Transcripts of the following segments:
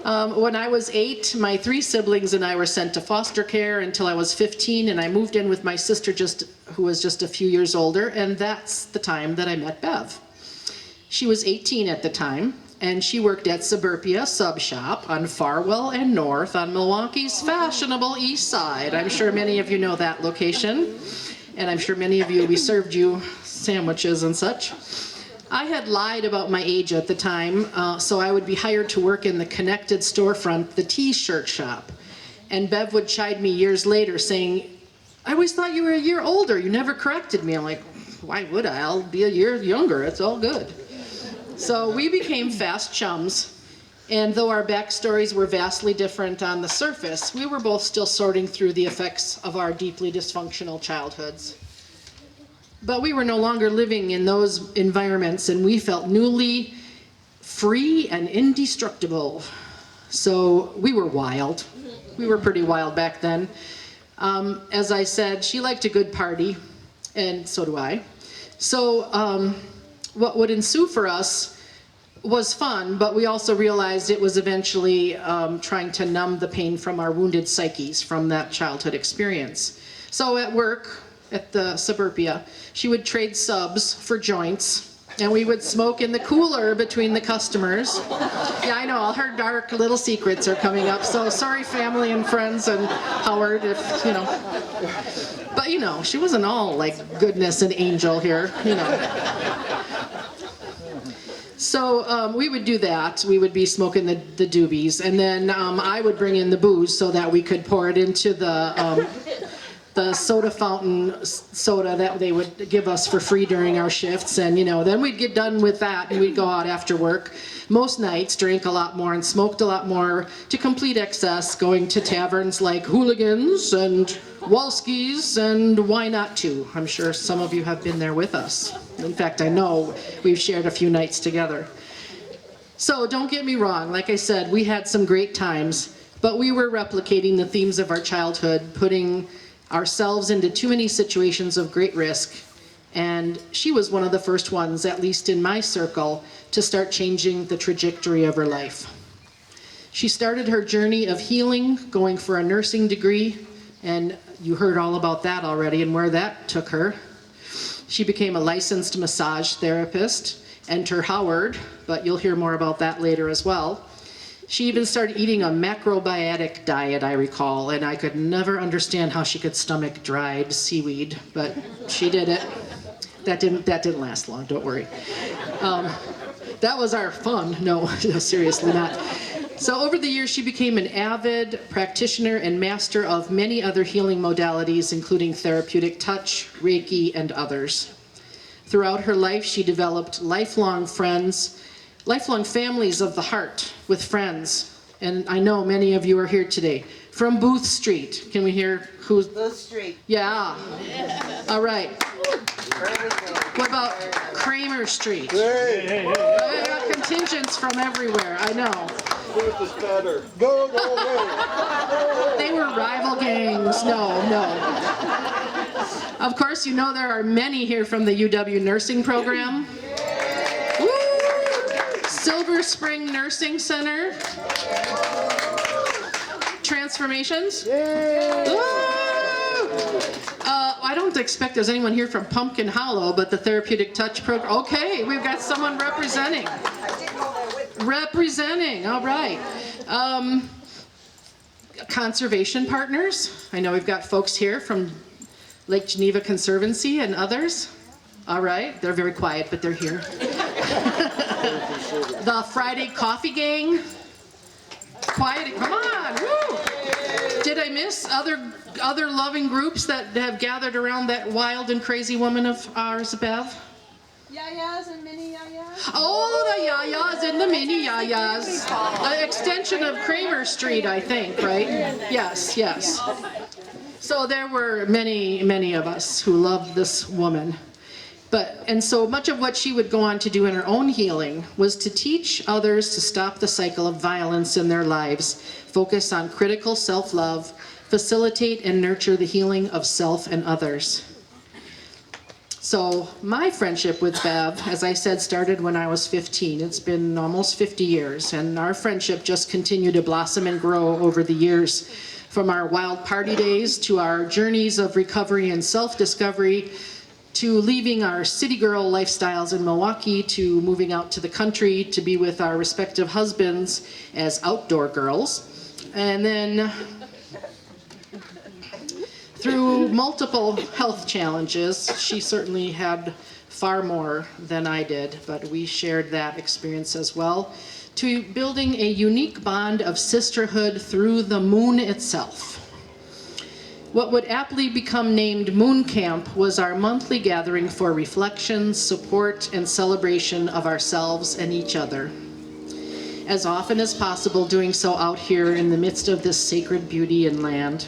When I was 8, my 3 siblings and I were sent to foster care until I was 15, and I moved in with my sister who was just a few years older, and that's the time that I met Bev. She was 18 at the time, and she worked at Suburbia Sub Shop on Farwell and North on Milwaukee's fashionable east side. I'm sure many of you know that location, and I'm sure many of you, we served you sandwiches and such. I had lied about my age at the time, so I would be hired to work in the connected storefront, the T-shirt shop. And Bev would chide me years later saying, I always thought you were a year older. You never corrected me. I'm like, why would I? I'll be a year younger. It's all good. So we became fast chums. And though our backstories were vastly different on the surface, we were both still sorting through the effects of our deeply dysfunctional childhoods. But we were no longer living in those environments, and we felt newly free and indestructible. So we were wild. We were pretty wild back then. As I said, she liked a good party, and so do I. So what would ensue for us was fun, but we also realized it was eventually trying to numb the pain from our wounded psyches from that childhood experience. So at work, at the Suburbia, she would trade subs for joints, and we would smoke in the cooler between the customers. Yeah, I know, all her dark little secrets are coming up, so sorry family and friends and Howard if, you know. But you know, she wasn't all like goodness and angel here, you know. So we would do that. We would be smoking the doobies, and then I would bring in the booze so that we could pour it into the soda fountain soda that they would give us for free during our shifts. And you know, then we'd get done with that and we'd go out after work. Most nights drank a lot more and smoked a lot more to complete excess, going to taverns like Hooligans and Walski's and Why Not Too. I'm sure some of you have been there with us. In fact, I know we've shared a few nights together. So don't get me wrong, like I said, we had some great times, but we were replicating the themes of our childhood, putting ourselves into too many situations of great risk, and she was one of the first ones, at least in my circle, to start changing the trajectory of her life. She started her journey of healing, going for a nursing degree, and you heard all about that already and where that took her. She became a licensed massage therapist, enter Howard, but you'll hear more about that later as well. She even started eating a macrobiotic diet, I recall, and I could never understand how she could stomach dried seaweed, but she did it. That didn't last long, don't worry. That was our fun. No, seriously not. So over the years, she became an avid practitioner and master of many other healing modalities, including therapeutic touch, Reiki, and others. Throughout her life, she developed lifelong families of the heart with friends. And I know many of you are here today. From Booth Street. Can we hear who's? Booth Street. Yeah. All right. What about Kramer Street? Hey. I got contingents from everywhere, I know. Booth is better. Go away. They were rival gangs. No. Of course, you know there are many here from the UW nursing program. Woo! Silver Spring Nursing Center. Transformations. I don't expect there's anyone here from Pumpkin Hollow, but the Therapeutic Touch program. Okay, we've got someone representing. All right. Conservation partners. I know we've got folks here from Lake Geneva Conservancy and others. All right, they're very quiet, but they're here. The Friday Coffee Gang. Quiet, come on, woo! Did I miss other loving groups that have gathered around that wild and crazy woman of ours, Bev? Yayas and mini yayas. Oh, the yayas and the mini yayas. An extension of Kramer Street, I think, right? Yes. So there were many of us who loved this woman. And so much of what she would go on to do in her own healing was to teach others to stop the cycle of violence in their lives, focus on critical self-love, facilitate and nurture the healing of self and others. So my friendship with Bev, as I said, started when I was 15. It's been almost 50 years, and our friendship just continued to blossom and grow over the years. From our wild party days to our journeys of recovery and self-discovery, to leaving our city girl lifestyles in Milwaukee, to moving out to the country to be with our respective husbands as outdoor girls. And then through multiple health challenges, she certainly had far more than I did, but we shared that experience as well, to building a unique bond of sisterhood through the moon itself. What would aptly become named Moon Camp was our monthly gathering for reflection, support, and celebration of ourselves and each other. As often as possible, doing so out here in the midst of this sacred beauty and land.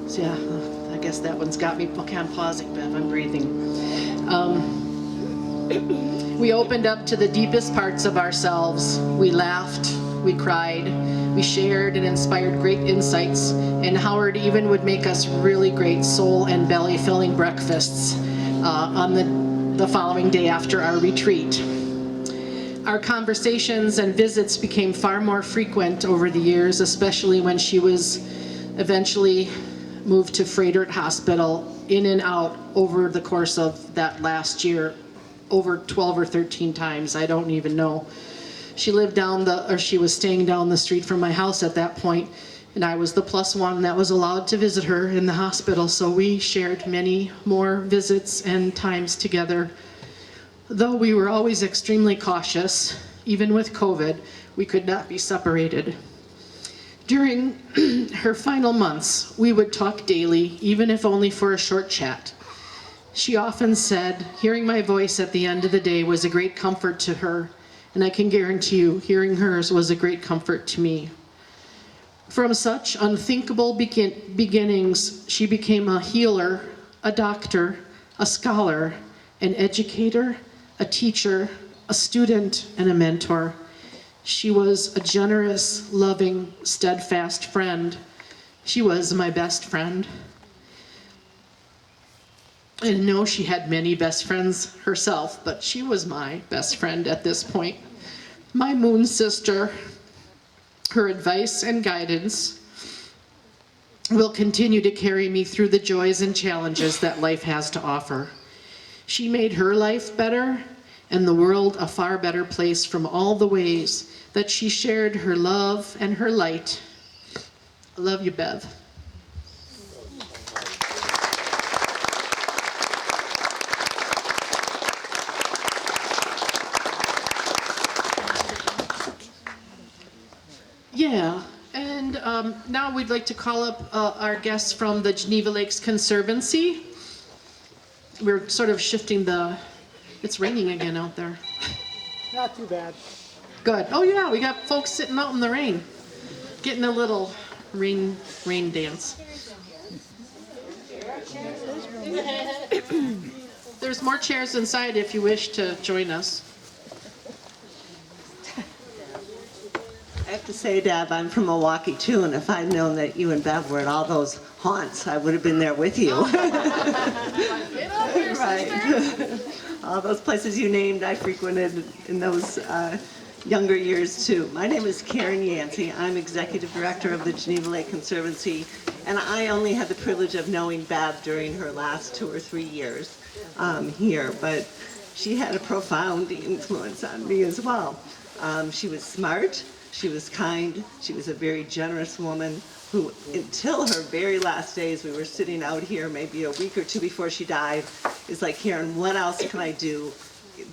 So yeah, I guess that one's got me. Okay, I'm pausing, Bev, I'm breathing. We opened up to the deepest parts of ourselves. We laughed, we cried, we shared and inspired great insights, and Howard even would make us really great soul and belly-filling breakfasts on the following day after our retreat. Our conversations and visits became far more frequent over the years, especially when she was eventually moved to Fredert Hospital, in and out over the course of that last year, over 12 or 13 times, I don't even know. She lived she was staying down the street from my house at that point, and I was the +1 that was allowed to visit her in the hospital, so we shared many more visits and times together. Though we were always extremely cautious, even with COVID, we could not be separated. During her final months, we would talk daily, even if only for a short chat. She often said, hearing my voice at the end of the day was a great comfort to her, and I can guarantee you, hearing hers was a great comfort to me. From such unthinkable beginnings, she became a healer, a doctor, a scholar, an educator, a teacher, a student, and a mentor. She was a generous, loving, steadfast friend. She was my best friend. I know she had many best friends herself, but she was my best friend at this point. My moon sister. Her advice and guidance will continue to carry me through the joys and challenges that life has to offer. She made her life better and the world a far better place from all the ways that she shared her love and her light. I love you, Bev. Yeah, and now we'd like to call up our guests from the Geneva Lakes Conservancy. We're sort of shifting it's raining again out there. Not too bad. Good. Oh yeah, we got folks sitting out in the rain, getting a little rain dance. There's more chairs inside if you wish to join us. I have to say, Deb, I'm from Milwaukee too, and if I'd known that you and Bev were at all those haunts, I would have been there with you. Get up here, Right. All those places you named, I frequented in those younger years too. My name is Karen Yante. I'm Executive Director of the Geneva Lake Conservancy, and I only had the privilege of knowing Bev during her last 2 or 3 years here, but she had a profound influence on me as well. She was smart, she was kind, she was a very generous woman who, until her very last days, we were sitting out here maybe a week or 2 before she died, is like, Karen, what else can I do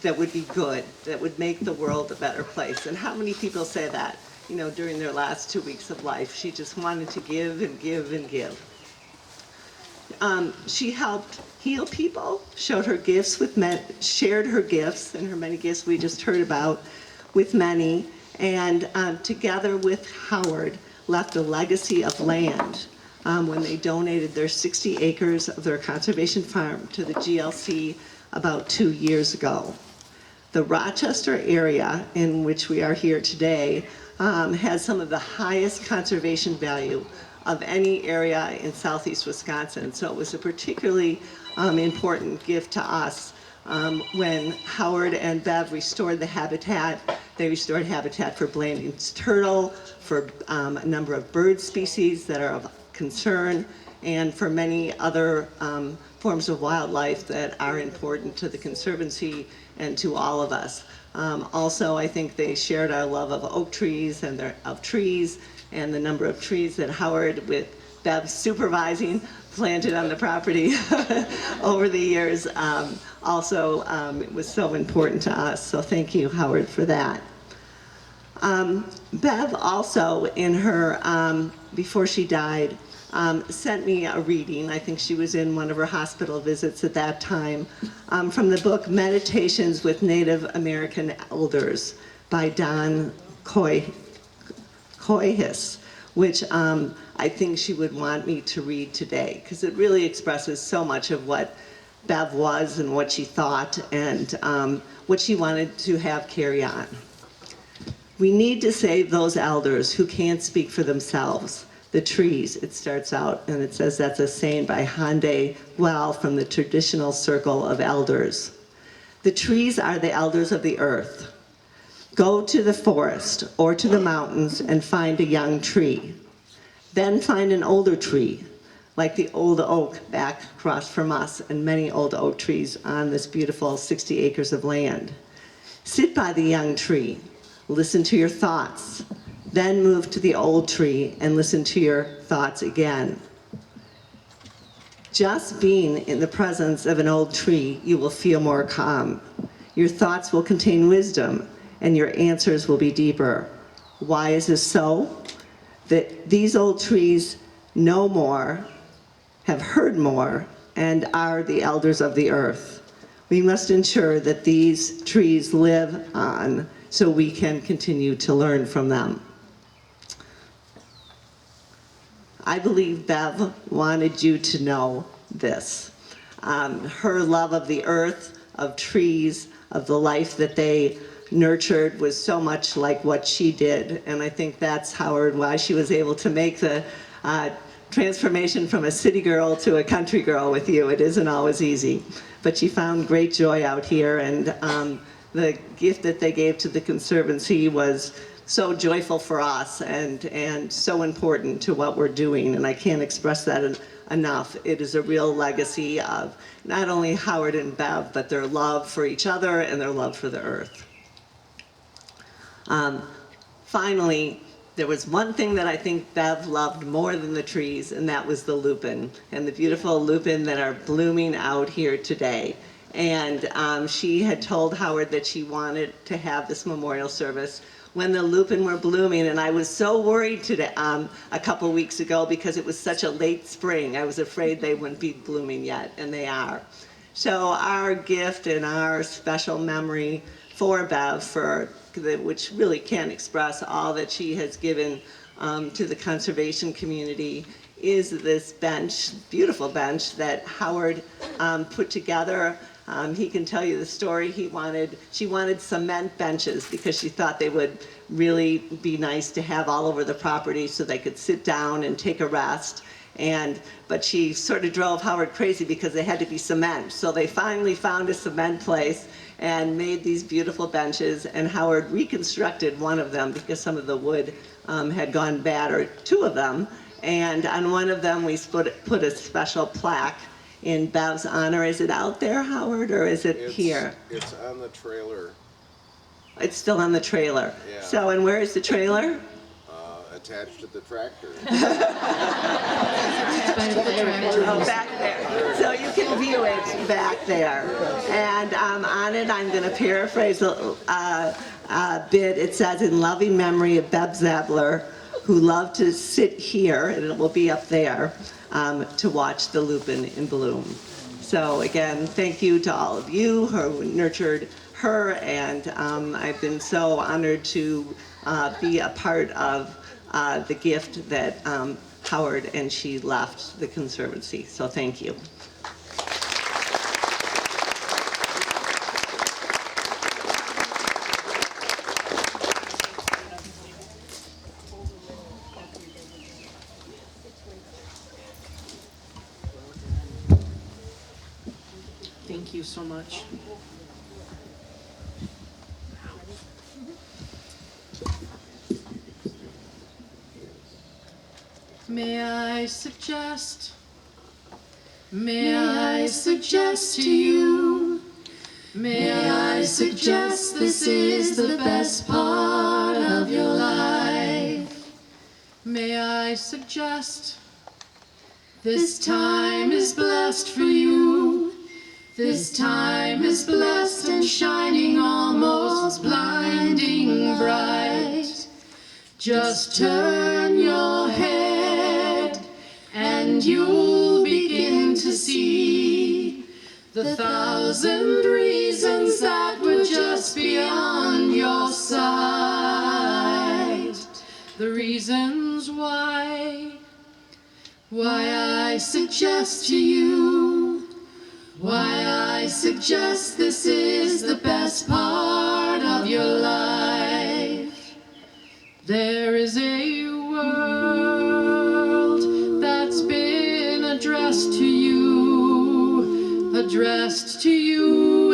that would be good, that would make the world a better place? And how many people say that, you know, during their last 2 weeks of life? She just wanted to give and give and give. She helped heal people, showed her gifts with shared her gifts and her many gifts we just heard about with many, and together with Howard, left a legacy of land when they donated their 60 acres of their conservation farm to the GLC about 2 years ago. The Rochester area in which we are here today has some of the highest conservation value of any area in southeast Wisconsin. So it was a particularly important gift to us when Howard and Bev restored the habitat. They restored habitat for Blanding's turtle, for a number of bird species that are of concern, and for many other forms of wildlife that are important to the Conservancy and to all of us. Also, I think they shared our love of oak trees and and the number of trees that Howard, with Bev supervising, planted on the property over the years. Also, it was so important to us. So thank you, Howard, for that. Bev also, in her, before she died, sent me a reading. I think she was in one of her hospital visits at that time, from the book Meditations with Native American Elders by Don Coyhis, which I think she would want me to read today, because it really expresses so much of what Bev was and what she thought and what she wanted to have carry on. We need to save those elders who can't speak for themselves. The trees, it starts out, and it says that's a saying by Hande Well from the traditional circle of elders. The trees are the elders of the earth. Go to the forest or to the mountains and find a young tree. Then find an older tree, like the old oak back across from us and many old oak trees on this beautiful 60 acres of land. Sit by the young tree, listen to your thoughts, then move to the old tree and listen to your thoughts again. Just being in the presence of an old tree, you will feel more calm. Your thoughts will contain wisdom and your answers will be deeper. Why is this so? That these old trees know more, have heard more, and are the elders of the earth. We must ensure that these trees live on so we can continue to learn from them. I believe Bev wanted you to know this. Her love of the earth, of trees, of the life that they nurtured was so much like what she did. And I think that's why she was able to make the transformation from a city girl to a country girl with you. It isn't always easy. But she found great joy out here, and the gift that they gave to the Conservancy was so joyful for us and so important to what we're doing, and I can't express that enough. It is a real legacy of not only Howard and Bev, but their love for each other and their love for the earth. Finally, there was one thing that I think Bev loved more than the trees, and that was the lupin, and the beautiful lupin that are blooming out here today. And she had told Howard that she wanted to have this memorial service when the lupin were blooming, and I was so worried today, a couple weeks ago, because it was such a late spring. I was afraid they wouldn't be blooming yet, and they are. So our gift and our special memory for Bev, which really can't express all that she has given to the conservation community, is this bench, beautiful bench that Howard put together. He can tell you the story. She wanted cement benches because she thought they would really be nice to have all over the property so they could sit down and take a rest. But she sort of drove Howard crazy because they had to be cement. So they finally found a cement place and made these beautiful benches, and Howard reconstructed one of them because some of the wood had gone bad, or two of them. And on one of them we put a special plaque in Bev's honor. Is it out there, Howard, or is it here? It's on the trailer. It's still on the trailer. Yeah. So, and where is the trailer? Attached to the tractor. Oh, back there. So you can view it back there. And on it, I'm going to paraphrase a bit. It says, "In loving memory of Bev Zabler, who loved to sit here," and it will be up there, to watch the lupin in bloom. So again, thank you to all of you who nurtured her, and I've been so honored to be a part of the gift that Howard and she left the Conservancy. So thank you. so much. May I suggest to you, may I suggest this is the best part of your life. May I suggest this time is blessed for you. This time is blessed and shining almost blinding bright. Just turn your head and you'll begin to see the thousand reasons that were just beyond your sight. The reasons why I suggest to you, why I suggest this is the best part of your life. There is a world that's been addressed to you